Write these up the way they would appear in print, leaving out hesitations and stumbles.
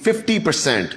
50%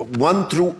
1 through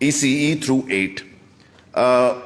ECE through 8,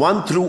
1 through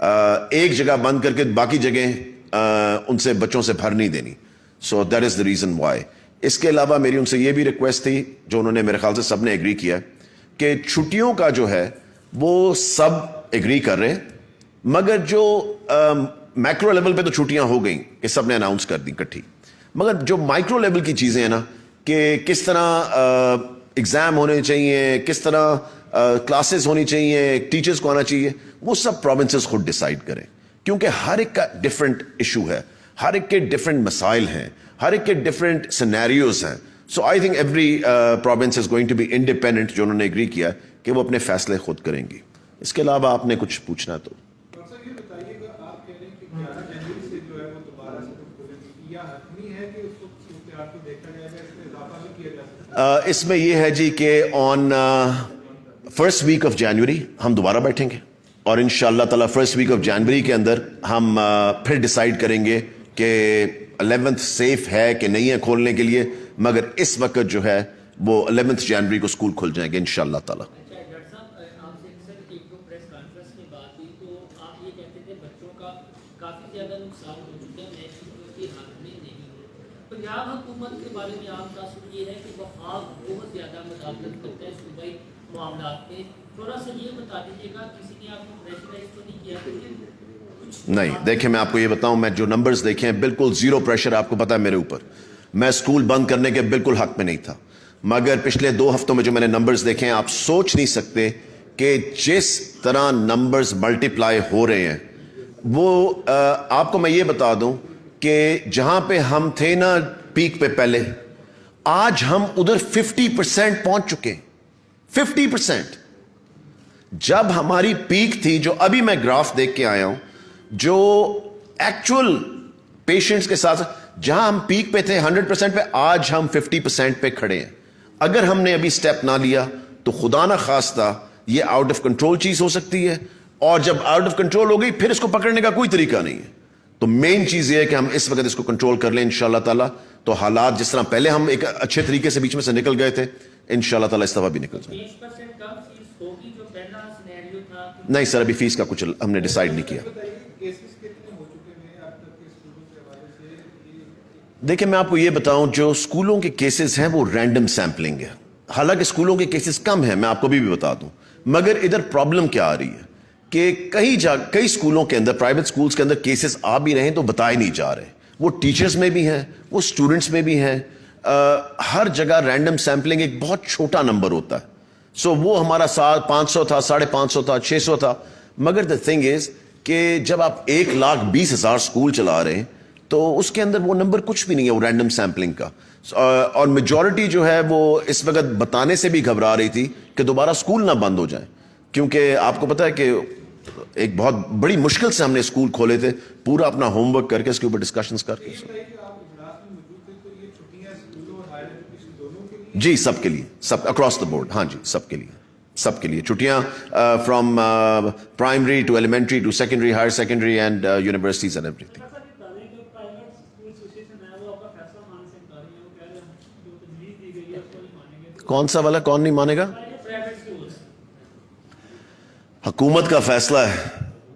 ایک جگہ بند کر کے باقی جگہیں ان سے بچوں سے بھر نہیں دینی. So that is the reason why. اس کے علاوہ میری ان سے یہ بھی ریکویسٹ تھی جو انہوں نے میرے خیال سے سب نے ایگری کیا کہ چھٹیوں کا جو ہے وہ سب ایگری کر رہے ہیں, مگر جو میکرو لیول پہ تو چھٹیاں ہو گئیں کہ سب نے اناؤنس کر دی کٹھی, مگر جو مائکرو لیول کی چیزیں ہیں نا کہ کس طرح ایگزام ہونے چاہیے, کس طرح کلاسز ہونی چاہیے, ٹیچرز کو آنا چاہیے, وہ سب پروونسز خود ڈیسائیڈ کریں, کیونکہ ہر ایک کا ڈفرینٹ ایشو ہے, ہر ایک کے ڈفرینٹ مسائل ہیں, ہر ایک کے ڈفرینٹ سینیریوز ہیں. So I think every province is going to be independent, جو انہوں نے ایگری کیا کہ وہ اپنے فیصلے خود کریں گی. اس کے علاوہ آپ نے کچھ پوچھنا تو اس میں یہ ہے جی کہ on first week of January ہم دوبارہ بیٹھیں گے اور ان شاء اللہ تعالیٰ فرسٹ ویک آف جنوری کے اندر ہم پھر ڈیسائیڈ کریں گے کہ 11th سیف ہے کہ نہیں ہے کھولنے کے لیے, مگر اس وقت جو ہے وہ 11th جنوری کو اسکول کھل جائیں گے ان شاء اللہ تعالیٰ. پنجاب حکومت کے بارے میں عام تاثر یہ ہے کہ وفاق بہت زیادہ مداخلت کرتا ہے صوبائی معاملات میں. تھوڑا سا یہ بتا دیجیے گا کسی نے آپ کو پریشرائز تو نہیں کیا؟ نہیں, دیکھیں میں آپ کو یہ بتاؤں, میں جو نمبرز دیکھے ہیں بالکل زیرو پریشر, آپ کو پتا ہے میرے اوپر, میں اسکول بند کرنے کے بالکل حق میں نہیں تھا, مگر پچھلے 2 ہفتوں میں جو میں نے نمبرز دیکھے ہیں آپ سوچ نہیں سکتے کہ جس طرح نمبرز ملٹیپلائی ہو رہے ہیں وہ آپ کو میں یہ بتا دوں کہ جہاں پہ ہم تھے نا پیک پہ پہلے, آج ہم ادھر 50% پہنچ چکے, 50%. جب ہماری پیک تھی, جو ابھی میں گراف دیکھ کے آیا ہوں, جو ایکچوئل پیشنٹس کے ساتھ جہاں ہم پیک پہ تھے 100% پہ, آج ہم 50% پہ کھڑے ہیں. اگر ہم نے ابھی سٹیپ نہ لیا تو خدا نہ خواستہ یہ آؤٹ آف کنٹرول چیز ہو سکتی ہے, اور جب آؤٹ آف کنٹرول ہو گئی پھر اس کو پکڑنے کا کوئی طریقہ نہیں ہے. تو مین چیز یہ ہے کہ ہم اس وقت اس کو کنٹرول کر لیں انشاءاللہ تعالیٰ, تو حالات جس طرح پہلے ہم ایک اچھے طریقے سے بیچ میں سے نکل گئے تھے انشاءاللہ تعالیٰ اس دفعہ بھی نکل جائیں. نہیں سر, ابھی فیس کا کچھ ہم نے ڈیسائیڈ نہیں کیا. دیکھیں میں آپ کو یہ بتاؤں, جو اسکولوں کے کیسز ہیں وہ رینڈم سیمپلنگ ہے, حالانکہ اسکولوں کے کیسز کم ہیں, میں آپ کو بھی بتا دوں, مگر ادھر پرابلم کیا آ رہی ہے کہ کئی اسکولوں کے اندر, پرائیویٹ اسکولز کے اندر کیسز آ بھی رہے ہیں تو بتائے نہیں جا رہے. وہ ٹیچرز میں بھی ہیں, وہ اسٹوڈنٹس میں بھی ہیں, ہر جگہ رینڈم سیمپلنگ ایک بہت چھوٹا نمبر ہوتا ہے. سو وہ ہمارا 500 تھا, 550 تھا, 600 تھا, مگر دا تھنگ از کہ جب آپ 1,20,000 اسکول چلا رہے ہیں تو اس کے اندر وہ نمبر کچھ بھی نہیں ہے, وہ رینڈم سیمپلنگ کا. اور میجورٹی جو ہے وہ اس وقت بتانے سے بھی گھبرا رہی تھی کہ دوبارہ اسکول نہ بند ہو جائیں, کیونکہ آپ کو پتا ہے کہ ایک بہت بڑی مشکل سے ہم نے اسکول کھولے تھے, پورا اپنا ہوم ورک کر کے اس کے اوپر ڈسکشنز کر کے. جی سب کے لیے, سب اکراس دا بورڈ, ہاں جی سب کے لیے, سب کے لیے چھٹیاں, from primary to elementary to secondary, higher secondary and universities and everything. کون سا والا, کون نہیں مانے گا؟ حکومت کا فیصلہ ہے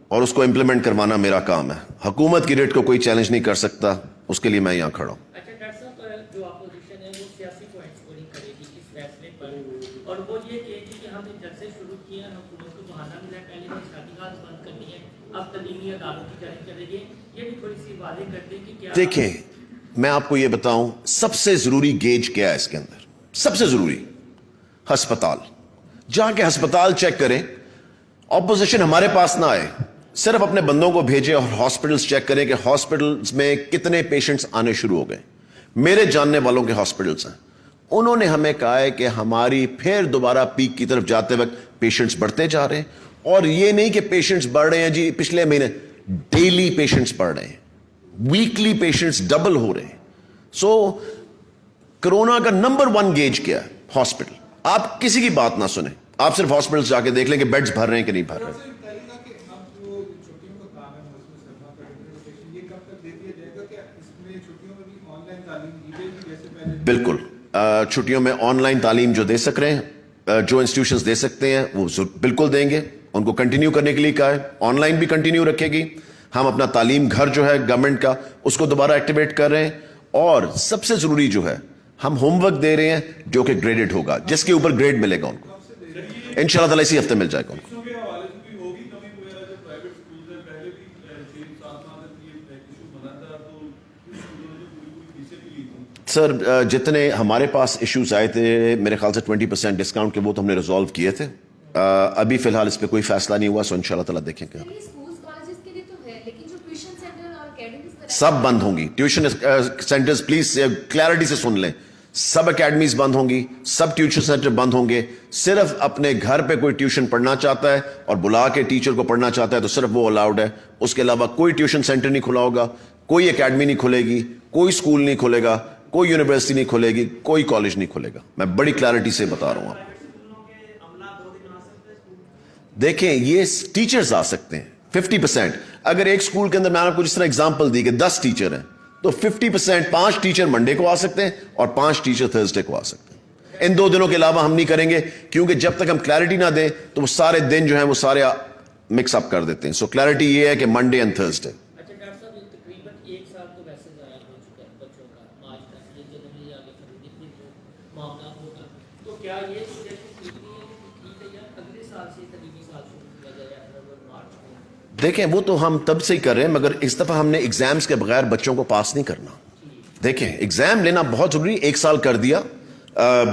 اور اس کو امپلیمنٹ کروانا میرا کام ہے. حکومت کی ریٹ کو کوئی چیلنج نہیں کر سکتا, اس کے لیے میں یہاں کھڑا ہوں. اچھا ڈاکٹر صاحب, جو اپوزیشن ہے وہ سیاسی پوائنٹ اسکورنگ کرے گی اس فیصلے پر, اور وہ یہ کہے گی کہ ہم نے جلسے شروع کیے ہیں, حکومت کو بہانہ ملا, پہلے ہم شادیات بند کرنی ہے, اب تعلیمی عدالت کی جاری چلے گی. یہ بھی تھوڑی سی واضح کر دیں کہ کیا. دیکھیں میں آپ کو یہ بتاؤں, سب سے ضروری گیج کیا ہے اس کے اندر, سب سے ضروری ہسپتال. جا کے ہسپتال چیک کریں, اپوزیشن ہمارے پاس نہ آئے, صرف اپنے بندوں کو بھیجے اور ہاسپٹلز چیک کریں کہ ہاسپٹلز میں کتنے پیشنٹس آنے شروع ہو گئے. میرے جاننے والوں کے ہاسپٹلز ہیں, انہوں نے ہمیں کہا ہے کہ ہماری پھر دوبارہ پیک کی طرف جاتے وقت پیشنٹس بڑھتے جا رہے ہیں, اور یہ نہیں کہ پیشنٹس بڑھ رہے ہیں جی پچھلے مہینے, ڈیلی پیشنٹس بڑھ رہے ہیں, ویکلی پیشنٹس ڈبل ہو رہے ہیں. سو کرونا کا نمبر 1 گیج کیا ہے ہاسپٹل. آپ کسی کی بات نہ سنیں, آپ صرف ہاسپٹل جا کے دیکھ لیں کہ بیڈز بھر رہے ہیں کہ نہیں بھر رہے. بالکل, چھٹیوں میں آن لائن تعلیم جو دے سک رہے ہیں, جو انسٹیٹیوشنز دے سکتے ہیں وہ بالکل دیں گے, ان کو کنٹینیو کرنے کے لیے کہا ہے, آن لائن بھی کنٹینیو رکھے گی. ہم اپنا تعلیم گھر جو ہے گورنمنٹ کا اس کو دوبارہ ایکٹیویٹ کر رہے ہیں, اور سب سے ضروری جو ہے ہم ہوم ورک دے رہے ہیں جو کہ گریڈڈ ہوگا, جس کے اوپر گریڈ ملے گا ان کو, انشاءاللہ تعالیٰ اسی ہفتے مل جائے گا ان کو. سر جتنے ہمارے پاس ایشوز آئے تھے میرے خیال سے 20% ڈسکاؤنٹ کے وہ تو ہم نے ریزالو کیے تھے. ابھی فی الحال اس پہ کوئی فیصلہ نہیں ہوا, سو انشاءاللہ تعالیٰ دیکھیں گے. سب بند ہوں گی ٹیوشن سینٹرز, پلیز کلیئرٹی سے سن لیں, سب اکیڈمیز بند ہوں گی, سب ٹیوشن سینٹر بند ہوں گے. صرف اپنے گھر پہ کوئی ٹیوشن پڑھنا چاہتا ہے اور بلا کے ٹیچر کو پڑھنا چاہتا ہے تو صرف وہ الاؤڈ ہے. اس کے علاوہ کوئی ٹیوشن سینٹر نہیں کھلا ہوگا, کوئی اکیڈمی نہیں کھلے گی, کوئی اسکول نہیں کھلے گا, کوئی یونیورسٹی نہیں کھلے گی, کوئی کالج نہیں کھلے گا. میں بڑی کلیئرٹی سے بتا رہا ہوں آپ. دیکھیں یہ ٹیچرز آ سکتے ہیں 50%. اگر ایک اسکول کے اندر میں نے آپ کو جس طرح اگزامپل دی کہ 10 ٹیچر ہیں تو 50%, 5 ٹیچر منڈے کو آ سکتے ہیں اور 5 ٹیچر تھرسڈے کو آ سکتے ہیں. ان 2 دنوں کے علاوہ ہم نہیں کریں گے, کیونکہ جب تک ہم کلیئرٹی نہ دیں تو وہ سارے دن جو ہیں وہ سارے مکس اپ کر دیتے ہیں. سو کلیئرٹی یہ ہے کہ منڈے اینڈ تھرسڈے. اچھا ڈاکٹر صاحب, تقریباً 1 سال تو ویسے ضائع ہو چکا ہے بچوں کا, آج تک یہ جنوری آگے خریدنے جو معاملہ ہوگا, تو کیا یہ سچویشن ٹھیک نہیں ہے کہ ٹھیک ہے یا اگلے سال سے تعلیمی سال شروع کیا جائے اپریل مارچ میں؟ دیکھیں وہ تو ہم تب سے ہی کر رہے ہیں, مگر اس دفعہ ہم نے ایگزامز کے بغیر بچوں کو پاس نہیں کرنا. دیکھیں ایگزام لینا بہت ضروری, 1 سال کر دیا,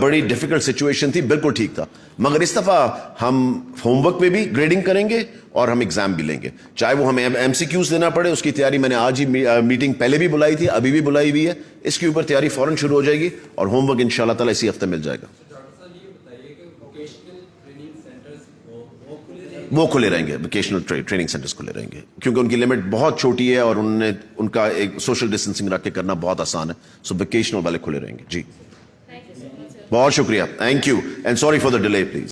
بڑی ڈیفیکلٹ سچویشن تھی, بالکل ٹھیک تھا, مگر اس دفعہ ہم ہوم ورک پہ بھی گریڈنگ کریں گے اور ہم ایگزام بھی لیں گے, چاہے وہ ہمیں ایم سی کیوز دینا پڑے. اس کی تیاری میں نے آج ہی میٹنگ پہلے بھی بلائی تھی, ابھی بھی بلائی ہوئی ہے, اس کے اوپر تیاری فوراً شروع ہو جائے گی اور ہوم ورک انشاءاللہ تعالیٰ اسی ہفتے مل جائے گا. وہ کھلے رہیں گے, ووکیشنل ٹریننگ سینٹرز کھلے رہیں گے, کیونکہ ان کی لمٹ بہت چھوٹی ہے اور ان کا ایک سوشل ڈسٹینسنگ رکھ کے کرنا بہت آسان ہے. سو ووکیشنل والے کھلے رہیں گے. جی بہت شکریہ, thank you and sorry for the delay please.